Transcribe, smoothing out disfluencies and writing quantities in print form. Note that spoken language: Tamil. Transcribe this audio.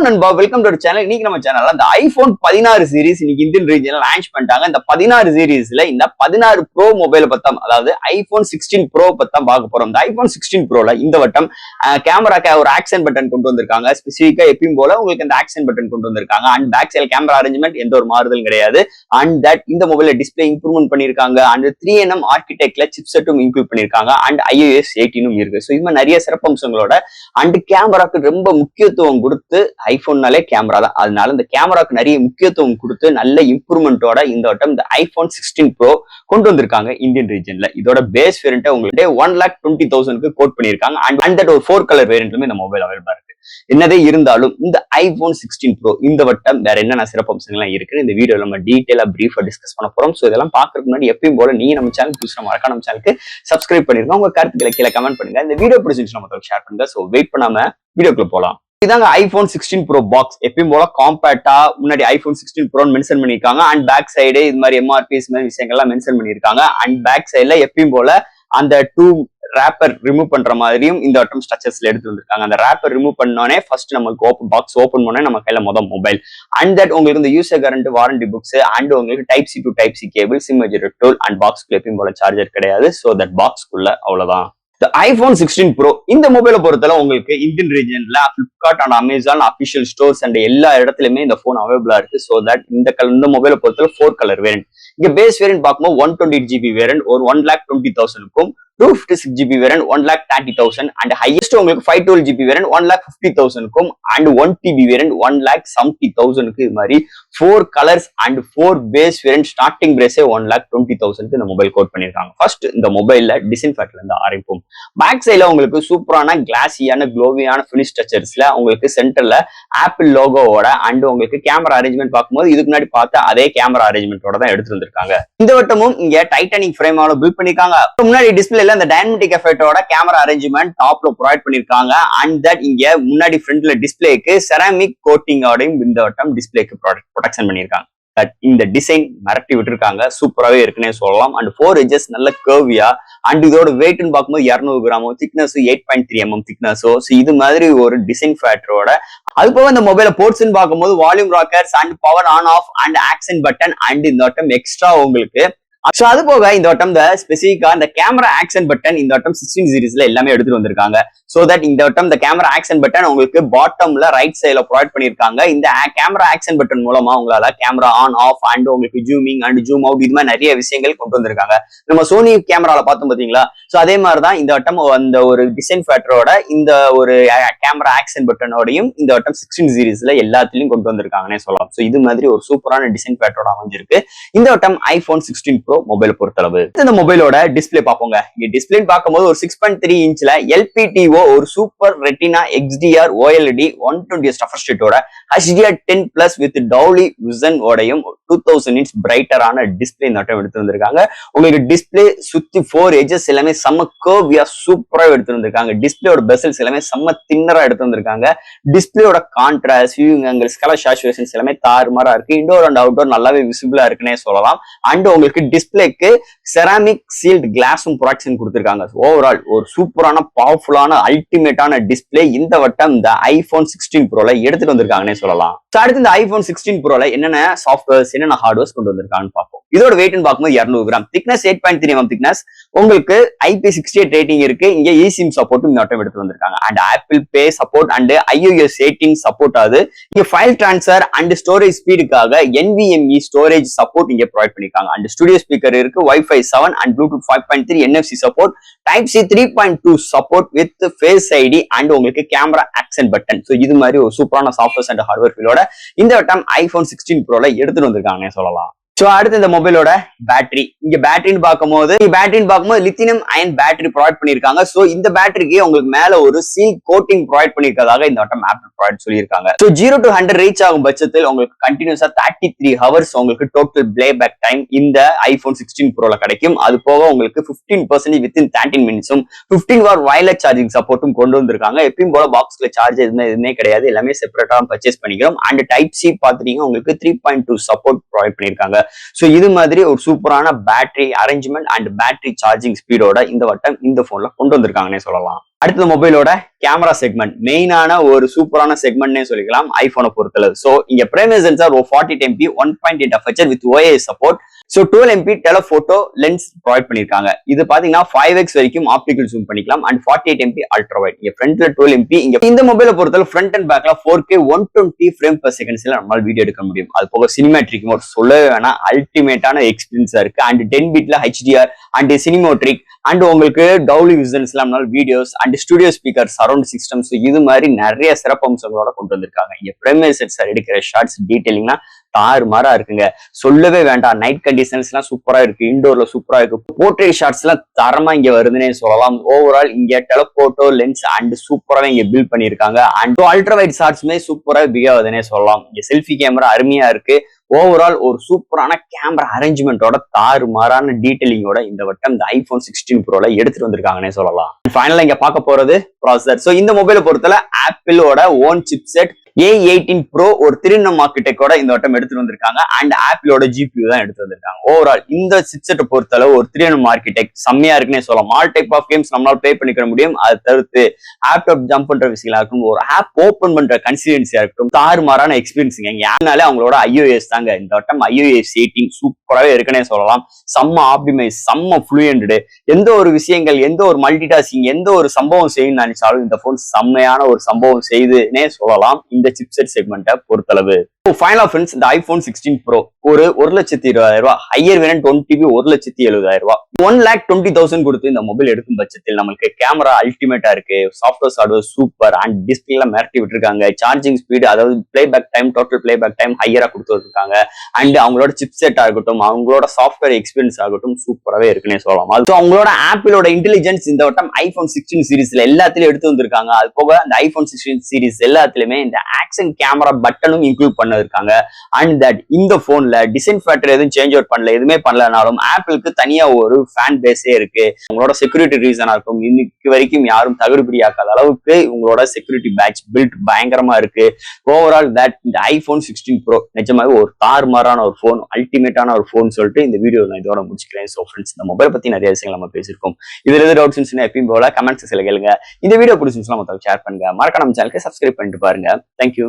நண்பா, வெல்கம் டு சேனல். இன்னைக்கு நம்ம சேனல்ல இந்த ஐபோன் 16 சீரிஸ் இன்னைக்கு இந்தியன் ரீஜன்ல லான்ச் பண்ணிட்டாங்க. இந்த 16 சீரிஸ்ல இந்த 16 ப்ரோ மொபைல பத்தம், அதாவது ஐபோன் 16 ப்ரோ பத்தம் பார்க்க போறோம். இந்த ஐபோன் 16 ப்ரோல இந்த வட்டம் கேமராக்கு ஒரு ஆக்சன் பட்டன் கொண்டு வந்திருக்காங்க. ஸ்பெசிஃபிக்கா எப்பயும் போல உங்களுக்கு இந்த ஆக்சன் பட்டன் கொண்டு வந்திருக்காங்க. And back side camera arrangement எந்த ஒரு மாறுதலும் கிடையாது. அண்ட் தட் இந்த மொபைல டிஸ்பிளே இம்ப்ரூவ்மெண்ட் பண்ணிருக்காங்க. அண்ட் 3nm ஆர்கிடெக்ட்ல சிப்செட்டும் இன்க்ளூட் பண்ணிருக்காங்க. அண்ட் iOS 18 இருக்கு. ஸோ இது மாதிரி நிறைய சிறப்பம்சங்களோட அண்ட் கேமராக்கு ரொம்ப முக்கியத்துவம் கொடுத்து, ஐபோன்னாலே கேமரா தான், அதனால இந்த கேமராக்கு நிறைய முக்கியத்துவம் கொடுத்து நல்ல இம்ப்ரூவ்மெண்டோட இந்த வட்டம் இந்த ஐபோன் 16 ப்ரோ கொண்டு வந்திருக்காங்க இந்தியன் ரீஜன்ல. இதோட பேஸ் வேரியன்ட் உங்களுக்கு 1,20,000 கோட் பண்ணிருக்காங்க. அண்ட் தட் ஒரு 4 கலர் வேரியன்ட்லுமே இந்த மொபைல் அவைலபிளா இருக்கு. என்னதே இருந்தாலும் இந்த ஐபோன் 16 ப்ரோ இந்த வட்டம் வேற என்னென்ன சிறப்பம்சங்கள்லாம் இருக்கு இந்த வீடியோல நம்ம டீடைலா பிரீஃபா டிஸ்கஸ் பண்ண போறோம். ஸோ இதெல்லாம் பாக்குறதுக்கு முன்னாடி எப்பயும் போல நீங்க நம்ம சேனல் புதுசா மறக்காம நம்ம சேனலுக்கு சப்ஸ்கிரைப் பண்ணிருக்கோம். உங்க கருத்துக்களை கீழே கமெண்ட் பண்ணுங்க. இந்த வீடியோ பிடிச்சிருந்துச்சுன்னா நம்ம ஷேர் பண்ணுங்க. ஸோ வெயிட் பண்ணாம வீடியோக்குள்ள போலாம். இதாங்க ஐபோன் 16 ப்ரோ பாக்ஸ். எப்பயும் போல காம்பேக்டா முன்னாடி ஐபோன் 16 ப்ரோ மென்ஷன் பண்ணிருக்காங்க. அண்ட் பேக் சைடு இது மாதிரி எம்ஆர்பிஸ் மாதிரி விஷயங்கள்லாம் மென்ஷன் பண்ணிருக்காங்க. அண்ட் பேக் சைடுல எப்பயும் போல அந்த 2 ரேப்பர் ரிமூவ் பண்ற மாதிரியும் இந்த வட்டம் ஸ்ட்ரக்சர்ஸ்ல எடுத்து வந்திருக்காங்க. அந்த ரேப்பர் ரிமூவ் பண்ணோடனே ஃபர்ஸ்ட் நமக்கு பாக்ஸ் ஓப்பன் பண்ணே நம்ம கையில மொபைல். அண்ட் தட் உங்களுக்கு இந்த user current warranty books and உங்களுக்கு type C to type C cable, sim ejector tool and பாக்ஸ்க்குள்ள எப்பயும் போல சார்ஜர் கிடையாது. ஸோ தட் பாக்ஸ்க்குள்ள அவ்வளவுதான். ஐபோன் 16 ப்ரோ இந்த மொபைலை பொறுத்தல உங்களுக்கு இந்தியன் ரீஜன்ல Flipkart and Amazon official stores and எல்லா இடத்துலயுமே இந்த போன் அவைலபிளா இருக்கு. சோ தட் இந்த மொபைலை பொறுத்தல 4 கலர் வேரியன்ட். இங்க பேஸ் வேரியன்ட் பார்க்கும்போது 128GB வேரியன்ட் ஒரு 1,20,000க்கும், 256GB வேரியன்ட் 1,30,000 அண்ட் ஹையஸ்ட் உங்களுக்கு 512GB வேரியன்ட் 1,50,000க்கும் அண்ட் 1TB வேரியன்ட் 1,70,000க்கு. இது மாதிரி 4 colours and 4 base variant. Starting price 1,20,000க்கு இந்த மொபைல் கோட் பண்ணிருக்காங்க. ஃபர்ஸ்ட் இந்த மொபைல்ல டிசைன் ஃபேக்டர்ல இருந்து ஆரம்பிப்போம். பேக் சைட்ல உங்களுக்கு சூப்பரான கிளாஸியான க்ளோவியான ஃபினிஷ் ஸ்ட்ரக்சர்ஸ்ல உங்களுக்கு சென்டர்ல ஆப்பிள் லோகோவோட அண்ட் உங்களுக்கு கேமரா அரேஞ்ச்மெண்ட் பார்க்கும்போது இதுக்கு முன்னாடி பார்த்த அதே கேமரா அரேஞ்ச்மெண்டோட தான் எடுத்து வந்திருக்காங்க. இந்த வட்டமும் இங்க டைட்டானிக் ஃப்ரேமோட பில்ட் பண்ணிருக்காங்க. முன்னாடி டிஸ்பிளேல இந்த டைனமிக் எஃபெக்டோட கேமரா அரேஞ்ச்மெண்ட் டாப்ல ப்ரொவைட் பண்ணிருக்காங்க. அண்ட் தட் இங்க முன்னாடி ஃப்ரண்ட்ல டிஸ்பிளேக்கு செராமிக் கோட்டிங்கோடையும் இந்த வட்டம் டிஸ்பிளேக்கு ப்ரொடெக்ஷன் பண்ணிருக்காங்க. இந்த டிசைன் மிரட்டி விட்டுருக்காங்க. சூப்பராகவே இருக்குன்னே சொல்லலாம். அண்ட் 4 எட்ஜஸ் நல்ல கர்வியா அண்ட் இதோட வெயிட்னு பார்க்கும்போது 200 கிராமோ, திக்னஸ் 8.3mm திக்னஸோ. இது மாதிரி ஒரு டிசைன் ஃபேக்டரோட அது போக இந்த மொபைல போர்ட்ஸ்ன்னு பார்க்கும்போது volume Rockers and power on off and action button and இந்த வட்டம் எக்ஸ்ட்ரா உங்களுக்கு. ஸோ அது போக இந்த வட்டம் இந்த ஸ்பெசிஃபிக்கா இந்த கேமரா ஆக்சன் பட்டன் இந்த வட்டம் 16 சீரிஸ்ல எல்லாமே எடுத்துட்டு வந்திருக்காங்க. ஸோ தட் இந்த வட்டம் இந்த கேமரா ஆக்சன் பட்டன் உங்களுக்கு பாட்டம்ல ரைட் சைட்ல ப்ரொவைட் பண்ணிருக்காங்க. இந்த கேமரா ஆக்சன் பட்டன் மூலமா உங்களால கேமரா ஆன் ஆஃப் அண்ட் உங்களுக்கு ஜூமிங் அண்ட் ஜூம் அவுட் இது மாதிரி நிறைய விஷயங்கள் கொண்டு வந்திருக்காங்க. நம்ம சோனி கேமரால பார்த்தோம் பாத்தீங்களா? ஸோ அதே மாதிரிதான் இந்த வட்டம் அந்த ஒரு டிசைன் ஃபேக்டரோட இந்த ஒரு கேமரா ஆக்சன் பட்டனோடையும் இந்த வட்டம் 16 சீரிஸ்ல எல்லாத்துலயும் கொண்டு வந்திருக்காங்கன்னே சொல்லலாம். ஸோ இது மாதிரி ஒரு சூப்பரான டிசைன் ஃபேக்டரோட அமைஞ்சிருக்கு இந்த வட்டம் ஐபோன் 16 ப்ரோ மொபைல் பொறுத்தளவு. இந்த மொபைலோட டிஸ்பிளே பார்ப்போங்க. இங்க டிஸ்பிளே பார்க்கும்போது ஒரு 6.3 இன்ச்ல LPTO ஒரு super retina XDR OLED 120 refresh ரேட்டோட HDR10+ வித் டவுலி விசன் ஓடையும் 2000 nits பிரைட்டரான டிஸ்பிளே நட்டம் எடுத்து வந்திருக்காங்க. உங்களுக்கு டிஸ்பிளே சுத்தி 4 எட்ஜஸ் எல்லாமே செம்ம கர்வியா சூப்பரா எடுத்து வந்திருக்காங்க. டிஸ்பிளேயோட பெசல்ஸ் எல்லாமே செம்ம தின்னரா எடுத்து வந்திருக்காங்க. டிஸ்பிளேயோட கான்ட்ராஸ்ட், வியூவிங் ஆங்கிள்ஸ், கலர் சாச்சுரேஷன்ஸ் எல்லாமே தாறுமாறா இருக்கு. இன்டோர் அண்ட் அவுட்டோர் நல்லாவே விசிபிளா இருக்குன்னே சொல்லலாம். அண்ட் உங்களுக்கு டிஸ்பிளேக்கு செராமிக் சீல்ட் கிளாஸும் ப்ரொடெக்ஷன் கொடுத்திருக்காங்க. ஓவரால் ஒரு சூப்பரான பவர்ஃபுல்லான அல்டிமேட்டான டிஸ்பிளே இந்த வட்டம் இந்த ஐபோன் 16 ப்ரோல எடுத்துட்டு வந்திருக்காங்கன்னே சொல்லலாம். அடுத்து இந்த ஐபோன் 16 ப்ரோல என்னென்ன சாஃப்ட்வேர்ஸ் என்னென்ன ஹார்ட்வேர்ஸ் கொண்டு வந்திருக்காங்கன்னு பார்ப்போம். இதோட வெயிட்னு பார்க்கும்போது 200 கிராம், திக்னஸ் 8.3mm திக்னஸ், உங்களுக்கு IP68 ரேட்டிங் இருக்கு. இங்க eSIM சப்போர்ட்டும் இந்த வட்டம் எடுத்து வந்திருக்காங்க. And Apple Pay support and iOS 18 support ஆகுது. இங்க ஃபைல் டிரான்ஸ்ஃபர் அண்ட் ஸ்டோரேஜ் ஸ்பீடுக்காக NVMe ஸ்டோரேஜ் சப்போர்ட் இங்க ப்ரொவைட் பண்ணிருக்காங்க. அண்ட் ஸ்டுடியோ ஸ்பீக்கர் இருக்கு, Wi-Fi 7 and Bluetooth 5.3, NFC support, Type C 3.2 support with face ID and உங்களுக்கு கேமரா ஆக்சன் பட்டன். ஸோ இது மாதிரி ஒரு சூப்பரான சாஃப்ட்வேர்ஸ் அண்ட் ஹார்ட்வேர் ஃபீலோட இந்த வட்டம் ஐபோன் 16 ப்ரோல எடுத்துட்டு வந்திருக்காங்கன்னு சொல்லலாம். சோ அடுத்து இந்த மொபைலோட பேட்டரி. இங்க பேட்டரின்னு பார்க்கும்போது லித்தியம் அயன் பேட்டரி ப்ரொவைட் பண்ணிருக்காங்க. சோ இந்த பேட்டரிக்கு உங்களுக்கு மேல ஒரு சீல் கோட்டிங் ப்ரொவைட் பண்ணிருக்கதாக இந்த வட்டம் ஆப்பிள் ப்ரொவைட் சொல்லியிருக்காங்க. சோ 0 to 100 ரீச் ஆகும் பட்சத்தில் உங்களுக்கு கண்டினியூஸா 33 ஹவர்ஸ் உங்களுக்கு டோட்டல் பிளேபேக் டைம் இந்த ஐபோன் 16 ப்ரோல கிடைக்கும். அது போக உங்களுக்கு 15% வித்தின் 13 மினிட்ஸும் 15 வாட் வயர்லெஸ் சார்ஜிங் சப்போர்ட்டும் கொண்டு வந்திருக்காங்க. எப்பயும் போல பாக்ஸ்ல சார்ஜ் எதுவுமே கிடையாது, எல்லாமே செப்பரேட்டா பர்ச்சேஸ் பண்ணிக்கிறோம். அண்ட் டைப் சி பாத்துட்டீங்கன்னா உங்களுக்கு 3.2 சப்போர்ட் ப்ரொவைட் பண்ணிருக்காங்க. சோ இது மாதிரி ஒரு சூப்பரான battery arrangement and battery charging ஸ்பீடோட இந்த வட்டம் இந்த போன்ல கொண்டு வந்திருக்காங்கன்னே சொல்லலாம். அடுத்த மொபைலோட கேமரா செக்மெண்ட் மெயினான ஒரு சூப்பரான செக்மெண்ட்னே சொல்லிக்கலாம் ஐபோனை பொறுத்தளவு. சோ இங்க primary sensor 40 MP 1.8 aperture with OIS support. So 12 MP telephoto lens provide பண்ணிருக்காங்க. இது பாத்தீங்கன்னா 5x வரைக்கும் ஆப்டிகல் ஜூம் பண்ணிக்கலாம் அண்ட் 48 MP அல்ட்ரா வைட். இங்க ஃப்ரண்ட்ல 12 MP. இங்க இந்த மொபைலை பொறுத்தளவு ஃப்ரண்ட் அண்ட் பேக்ல 4K 120 ஃப்ரேம் per செகண்ட்ஸ்ல நம்மளால வீடியோ எடுக்க முடியும். அது போக சினிமேட்ரிக் மோட் சொல்லவே வேணா அல்டிமேட்டான எக்ஸ்பீரியன்ஸா இருக்கு அண்ட் 10 பிட்ல HDR அண்ட் சினிமோட்ரிக் அண்ட் உங்களுக்கு டவுலி விசன்ஸ் நம்மளால videos and studio speaker surround systems இது மாதிரி நிறைய சிறப்பம்சங்களோட கொண்டு வந்திருக்காங்க. இங்க பிரைமரி சென்சார் எடுக்கிற ஷார்ட்ஸ் டீடைலிங்னா தாறுமாறா இருக்குங்க. சொல்லவே வேண்டாம். நைட் கண்டிஷன்ஸ் எல்லாம் சூப்பரா இருக்கு, இண்டோர்ல சூப்பரா இருக்கு, போர்ட்ரேட் ஷாட்ஸ் எல்லாம் தரமா இங்க வருதுன்னே சொல்லலாம். ஓவரால் இங்க டெலபோட்டோ லென்ஸ் அண்ட் சூப்பராவே இங்க பில்ட் பண்ணிருக்காங்க அண்ட் அல்ட்ரா வைட் ஷாட்ஸ்மே சூப்பரா பிஹேவ் ஆகுதுன்னே சொல்லலாம். இங்க செல்ஃபி கேமரா அருமையா இருக்கு. ஓவரால் ஒரு சூப்பரான கேமரா அரேஞ்ச்மெண்டோட தாறுமாறான டீடைலிங்கோட இந்த வட்டம் இந்த ஐபோன் 16 ப்ரோல எடுத்துட்டு வந்திருக்காங்கன்னே சொல்லலாம். ஃபைனலா இங்க பார்க்க போறது ப்ராசஸர். சோ இந்த மொபைலை பொறுத்தல ஆப்பிளோட ஓன் சிப்செட் A18 Pro ஒரு 3nm ஆர்கிடெக்டோட இந்த வட்டம் எடுத்துட்டு வந்திருக்காங்க அண்ட் ஆப்பிளோட GPU தான் எடுத்து வந்திருக்காங்க. ஓவரால் இந்த சிப்செட்டை பொறுத்தளவு ஒரு 3nm ஆர்கிடெக்ட் செம்மையா இருக்குன்னே சொல்லலாம். ஆல் டைப் ஆஃப் கேம்ஸ் நம்மளால ப்ளே பண்ணிக்க முடியும். அதை தவிர்த்து ஆப்டாப் ஜம்ப் பண்ற விஷயங்களா இருக்கட்டும், ஒரு ஆப் ஓபன் பண்ற கன்சிடென்சியா இருக்கட்டும், தாறுமாறான எக்ஸ்பீரியன்ஸுங்க. ஆப்னாலே அவங்களோட iOS தாங்க. இந்த வட்டம் iOS 18 சூப்பராகவே இருக்குன்னே சொல்லலாம். செம்ம ஆப்டிமைஸ், செம்ம ஃப்ளூயன்ட். எந்த ஒரு விஷயங்கள், எந்த ஒரு மல்டி டாஸ்கிங், எந்த ஒரு சம்பவம் செய்யணும்னு நினைச்சாலும் இந்த போன் செம்மையான ஒரு சம்பவம் செய்துன்னே சொல்லலாம் இந்த சிப்செட் செக்மெண்ட்டை பொறுத்தளவு. ஃபைனல் ஃப்ரெண்ட்ஸ், இந்த ஐபோன் 16 ப்ரோ ஒரு 1,20,000 ஹையர் வேரியன்ட் 1TB 1,70,000 1,20,000 கொடுத்து இந்த மொபைல் எடுக்கும் பட்சத்தில் நமக்கு கேமரா அல்டிமேட்டா இருக்கு, சாஃப்ட்வேர் ஹார்ட்வேர் சூப்பர் அண்ட் டிஸ்பிளேல மிரட்டி விட்டுருக்காங்க. சார்ஜிங் ஸ்பீடு, அதாவது playback time, total playback time ஹையரா கொடுத்து வச்சிருக்காங்க அண்ட் அவங்களோட சிப்செட் ஆகட்டும், அவங்களோட சாஃப்ட்வேர் எக்ஸ்பீரியன்ஸ் ஆகட்டும் சூப்பராகவே இருக்குன்னே சொல்லலாம். அது அவங்களோட ஆப்பிளோட இன்டெலிஜென்ஸ் இந்த வட்டம் ஐபோன் 16 சீரிஸ்ல எல்லாத்திலயும் எடுத்து வந்திருக்காங்க. அது போக அந்த ஐபோன் 16 சீரிஸ் எல்லாத்திலுமே இந்த ஆக்ஷன் கேமரா பட்டனும் இன்க்ளூட் பண்ணிருக்காங்க அண்ட் தட் இந்த போன்ல டிசைன் ஃபேக்டர் எதுவும் சேஞ்ச் அவுட் பண்ணல, எதுவுமே பண்ணலனாலும் ஆப்பிளுக்கு தனியா ஒரு ஃபேன் பேஸே இருக்கு. உங்களோட செக்யூரிட்டி ரீசனா இருக்கும், இன்னைக்கு வரைக்கும் யாரும் தகுதியாக்காத அளவுக்கு உங்களோட செக்யூரிட்டி பேட்ச் பில்ட் பயங்கரமா இருக்கு. ஓவரால் தட் இந்த ஐபோன் 16 ப்ரோ நிஜமாவே ஒரு தாறுமாறான ஒரு போன், அல்டிமேட்டான ஒரு போன் சொல்லிட்டு இந்த வீடியோ நான் இதோட முடிச்சுக்கிறேன். சோ ஃப்ரெண்ட்ஸ், இந்த மொபைல் பத்தி நிறைய விஷயங்கள் நம்ம பேசியிருக்கோம். இதுல எது டவுட்ஸ் இருந்துச்சுன்னா எப்பயும் போல கமெண்ட் செக்ஷன்ல கேளுங்க. இந்த வீடியோ பிடிச்சிருந்துச்சுன்னா மொத்தம் ஷேர் பண்ணுங்க. மறக்காம நம்ம சேனலுக்கு சப்ஸ்கிரைப் பண்ணிட்டு பாருங்க. தேங்க்யூ.